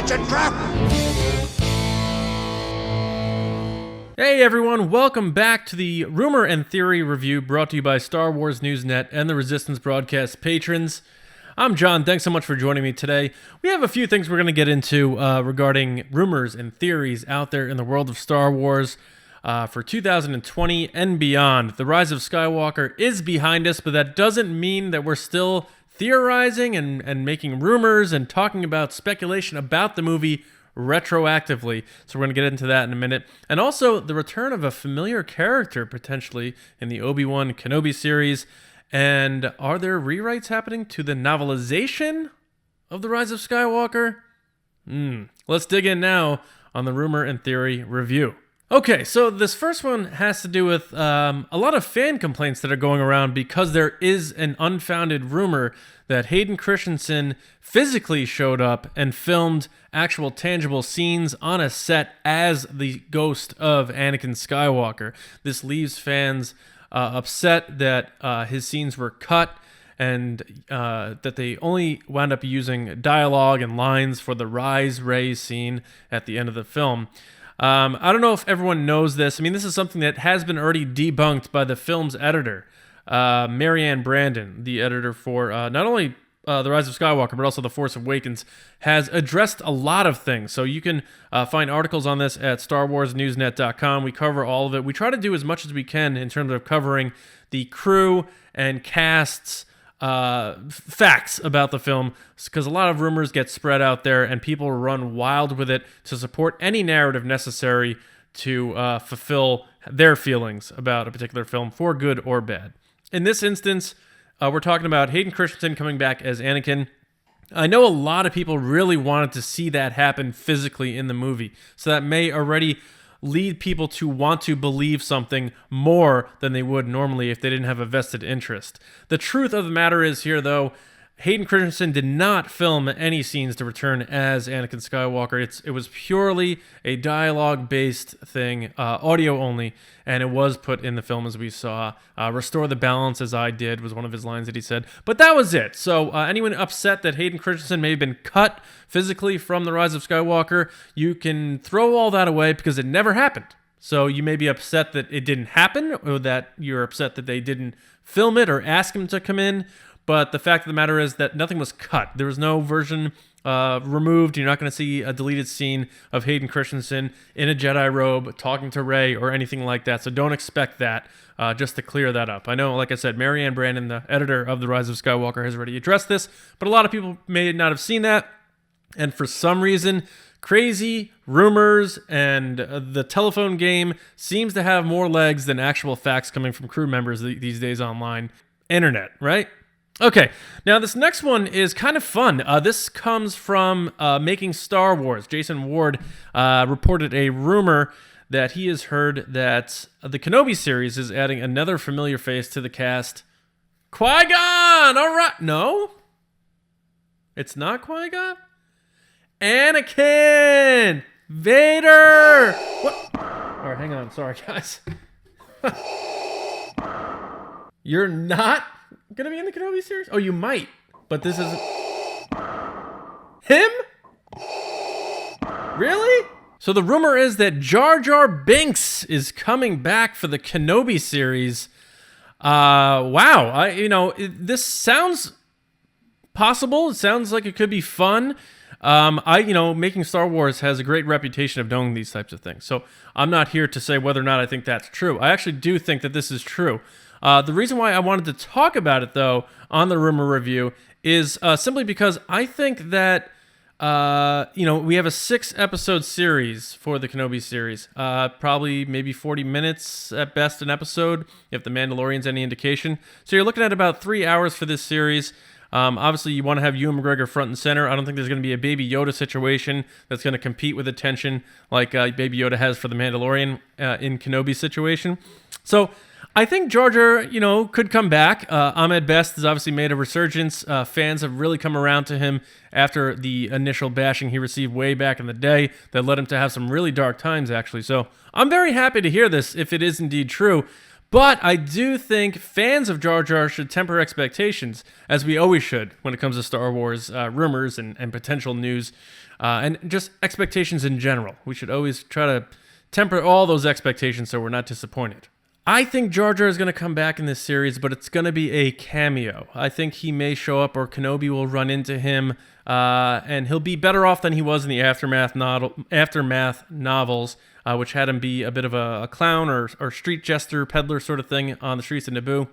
It's a trap! Hey everyone, welcome back to the Rumor and Theory review brought to you by Star Wars Newsnet and the Resistance Broadcast patrons. I'm John, thanks so much for joining me today. We have a few things we're going to get into regarding rumors and theories out there in the world of Star Wars for 2020 and beyond. The Rise of Skywalker is behind us, but that doesn't mean that we're still theorizing and making rumors and talking about speculation about the movie retroactively. So we're going to get into that in a minute. And also the return of a familiar character potentially in the ObiWan Kenobi series. And are there rewrites happening to the novelization of The Rise of Skywalker? Let's dig in now on the Rumor and Theory review. Okay, so this first one has to do with a lot of fan complaints that are going around because there is an unfounded rumor that Hayden Christensen physically showed up and filmed actual tangible scenes on a set as the ghost of Anakin Skywalker. This leaves fans upset that his scenes were cut and that they only wound up using dialogue and lines for the Rise Rey scene at the end of the film. I don't know if everyone knows this. I mean, this is something that has been already debunked by the film's editor, Marianne Brandon, the editor for not only The Rise of Skywalker, but also The Force Awakens, has addressed a lot of things. So you can find articles on this at StarWarsNewsNet.com. We cover all of it. We try to do as much as we can in terms of covering the crew and cast's facts about the film, because a lot of rumors get spread out there and people run wild with it to support any narrative necessary to fulfill their feelings about a particular film, for good or bad. In this instance, we're talking about Hayden Christensen coming back as Anakin. I know a lot of people really wanted to see that happen physically in the movie, so that may already lead people to want to believe something more than they would normally if they didn't have a vested interest. The truth of the matter is here, though, Hayden Christensen did not film any scenes to return as Anakin Skywalker. It was purely a dialogue-based thing, audio only, and it was put in the film as we saw. Restore the balance as I did was one of his lines that he said. But that was it. So anyone upset that Hayden Christensen may have been cut physically from The Rise of Skywalker, you can throw all that away because it never happened. So you may be upset that it didn't happen, or that you're upset that they didn't film it or ask him to come in. But the fact of the matter is that nothing was cut. There was no version removed. You're not going to see a deleted scene of Hayden Christensen in a Jedi robe talking to Rey or anything like that. So don't expect that, just to clear that up. I know, like I said, Marianne Brandon, the editor of The Rise of Skywalker, has already addressed this, but a lot of people may not have seen that. And for some reason, crazy rumors and the telephone game seems to have more legs than actual facts coming from crew members these days online. Internet, right? Okay, now this next one is kind of fun. This comes from Making Star Wars. Jason Ward reported a rumor that he has heard that the Kenobi series is adding another familiar face to the cast. Qui-Gon! All right. No? It's not Qui-Gon? Anakin! Vader! What? All right, hang on. Sorry, guys. You're not gonna be in the Kenobi series? Oh, you might, but this isn't him? Really? So the rumor is that Jar Binks is coming back for the Kenobi series. Wow. This sounds possible. It sounds like it could be fun. Making Star Wars has a great reputation of knowing these types of things. So I'm not here to say whether or not I think that's true. I actually do think that this is true. The reason why I wanted to talk about it, though, on the rumor review is simply because I think that, we have a 6-episode series for the Kenobi series. Probably maybe 40 minutes at best an episode, if The Mandalorian's any indication. So you're looking at about 3 hours for this series. Obviously, you want to have Ewan McGregor front and center. I don't think there's going to be a Baby Yoda situation that's going to compete with attention like Baby Yoda has for the Mandalorian in Kenobi situation. So I think Jar Jar, could come back. Ahmed Best has obviously made a resurgence. Fans have really come around to him after the initial bashing he received way back in the day that led him to have some really dark times, actually. So I'm very happy to hear this, if it is indeed true. But I do think fans of Jar Jar should temper expectations, as we always should when it comes to Star Wars rumors and potential news, and just expectations in general. We should always try to temper all those expectations so we're not disappointed. I think Jar Jar is going to come back in this series, but it's going to be a cameo. I think he may show up, or Kenobi will run into him, and he'll be better off than he was in the Aftermath novels, which had him be a bit of a clown or street jester, peddler sort of thing on the streets of Naboo.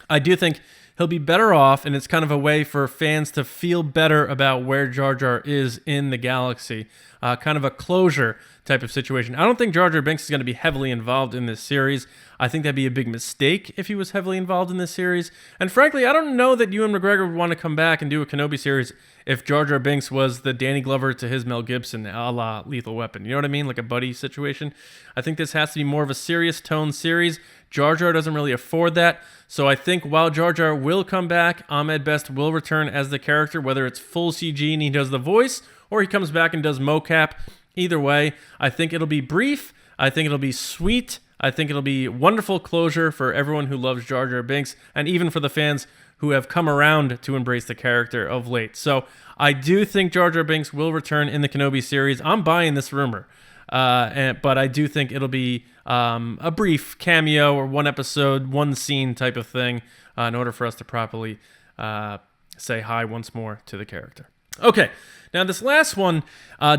I do think he'll be better off, and it's kind of a way for fans to feel better about where Jar Jar is in the galaxy. Kind of a closure type of situation. I don't think Jar Jar Binks is going to be heavily involved in this series. I think that'd be a big mistake if he was heavily involved in this series. And frankly, I don't know that Ewan McGregor would want to come back and do a Kenobi series if Jar Jar Binks was the Danny Glover to his Mel Gibson, a la Lethal Weapon. You know what I mean? Like a buddy situation. I think this has to be more of a serious tone series. Jar Jar doesn't really afford that. So I think while Jar Jar will come back, Ahmed Best will return as the character, whether it's full CG and he does the voice, or he comes back and does mocap. Either way, I think it'll be brief. I think it'll be sweet. I think it'll be wonderful closure for everyone who loves Jar Jar Binks, and even for the fans who have come around to embrace the character of late. So I do think Jar Jar Binks will return in the Kenobi series. I'm buying this rumor. But I do think it'll be a brief cameo or one episode, one scene type of thing in order for us to properly say hi once more to the character. Okay, now this last one,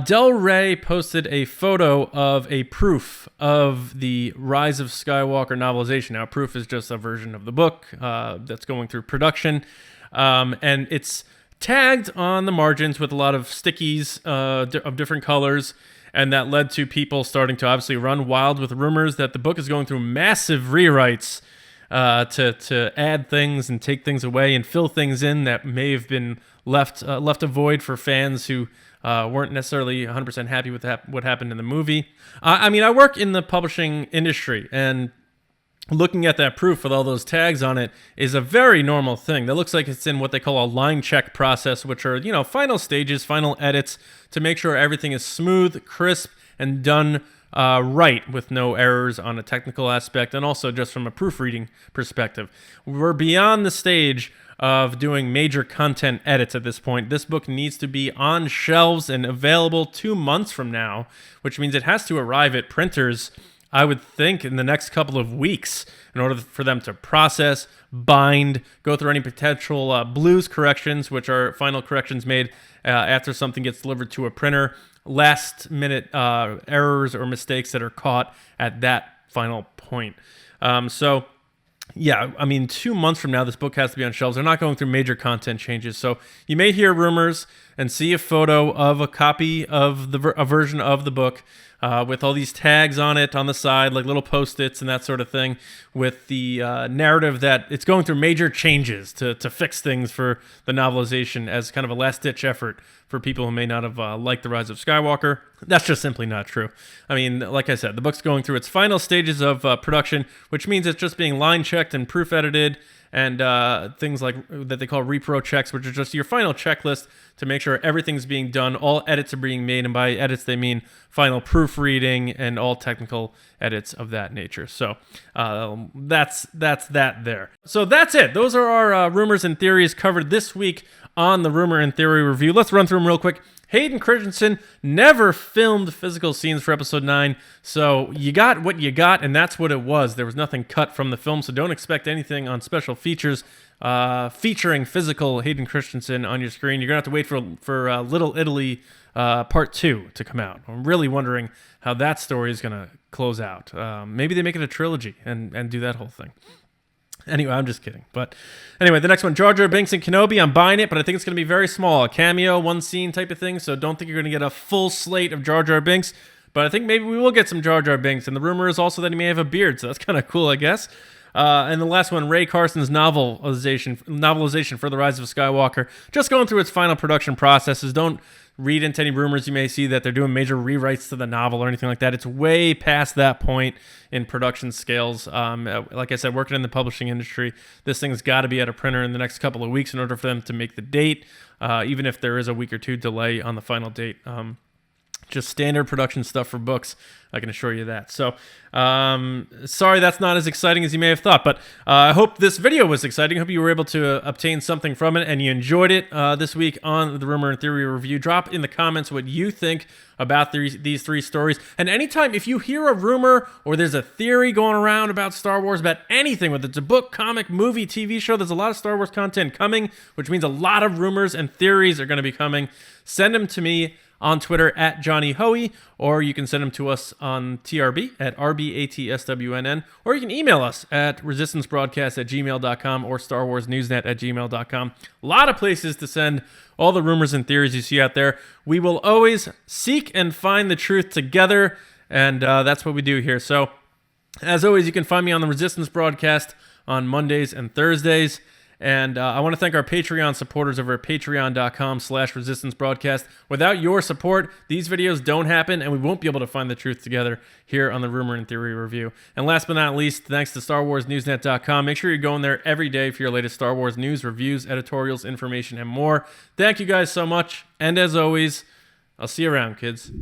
Del Rey posted a photo of a proof of the Rise of Skywalker novelization. Now, proof is just a version of the book that's going through production, and it's tagged on the margins with a lot of stickies of different colors, and that led to people starting to obviously run wild with rumors that the book is going through massive rewrites to add things and take things away and fill things in that may have been left a void for fans who weren't necessarily 100% happy with what happened in the movie. I mean, I work in the publishing industry, and looking at that proof with all those tags on it is a very normal thing. That looks like it's in what they call a line check process, which are, final stages, final edits to make sure everything is smooth, crisp, and done right with no errors on a technical aspect, and also just from a proofreading perspective. We're beyond the stage of doing major content edits at this point. This book needs to be on shelves and available 2 months from now, which means it has to arrive at printers, I would think, in the next couple of weeks in order for them to process, bind, go through any potential blues corrections, which are final corrections made after something gets delivered to a printer, last-minute errors or mistakes that are caught at that final point. Yeah, I mean, 2 months from now, this book has to be on shelves. They're not going through major content changes. So you may hear rumors and see a photo of a copy of a version of the book with all these tags on it on the side, like little Post-its and that sort of thing, with the narrative that it's going through major changes to fix things for the novelization as kind of a last-ditch effort for people who may not have liked The Rise of Skywalker. That's just simply not true. I mean, like I said, the book's going through its final stages of production, which means it's just being line-checked and proof-edited, and things like that they call repro checks, which are just your final checklist to make sure everything's being done, all edits are being made, and by edits they mean final proofreading and all technical edits of that nature. So that's that there. So that's it. Those are our rumors and theories covered this week on the Rumor and Theory review. Let's run through them real quick. Hayden Christensen never filmed physical scenes for episode 9, so you got what you got, and that's what it was. There was nothing cut from the film, so don't expect anything on special features featuring physical Hayden Christensen on your screen. You're going to have to wait for Little Italy Part 2 to come out. I'm really wondering how that story is going to close out. Maybe they make it a trilogy and do that whole thing. Anyway, I'm just kidding. But anyway, the next one, Jar Jar Binks and Kenobi. I'm buying it, but I think it's going to be very small. A cameo, one scene type of thing. So don't think you're going to get a full slate of Jar Jar Binks. But I think maybe we will get some Jar Jar Binks. And the rumor is also that he may have a beard. So that's kind of cool, I guess. And the last one, Ray Carson's novelization for The Rise of Skywalker. Just going through its final production processes. Don't read into any rumors you may see that they're doing major rewrites to the novel or anything like that. It's way past that point in production scales. Like I said, working in the publishing industry, this thing's got to be at a printer in the next couple of weeks in order for them to make the date, even if there is a week or two delay on the final date Just standard production stuff for books, I can assure you that. So, sorry that's not as exciting as you may have thought, but I hope this video was exciting. I hope you were able to obtain something from it and you enjoyed it this week on the Rumor and Theory review. Drop in the comments what you think about these 3 stories. And anytime, if you hear a rumor or there's a theory going around about Star Wars, about anything, whether it's a book, comic, movie, TV show, there's a lot of Star Wars content coming, which means a lot of rumors and theories are going to be coming. Send them to me on Twitter at Johnny Hoey, or you can send them to us on TRB at RBATSWNN, or you can email us at resistancebroadcast@gmail.com or StarWarsNewsNet@gmail.com. A lot of places to send all the rumors and theories you see out there. We will always seek and find the truth together, and that's what we do here. So, as always, you can find me on the Resistance Broadcast on Mondays and Thursdays. And I want to thank our Patreon supporters over at patreon.com/resistancebroadcast. Without your support, these videos don't happen, and we won't be able to find the truth together here on the Rumor and Theory review. And last but not least, thanks to StarWarsNewsNet.com. Make sure you're going there every day for your latest Star Wars news, reviews, editorials, information, and more. Thank you guys so much. And as always, I'll see you around, kids.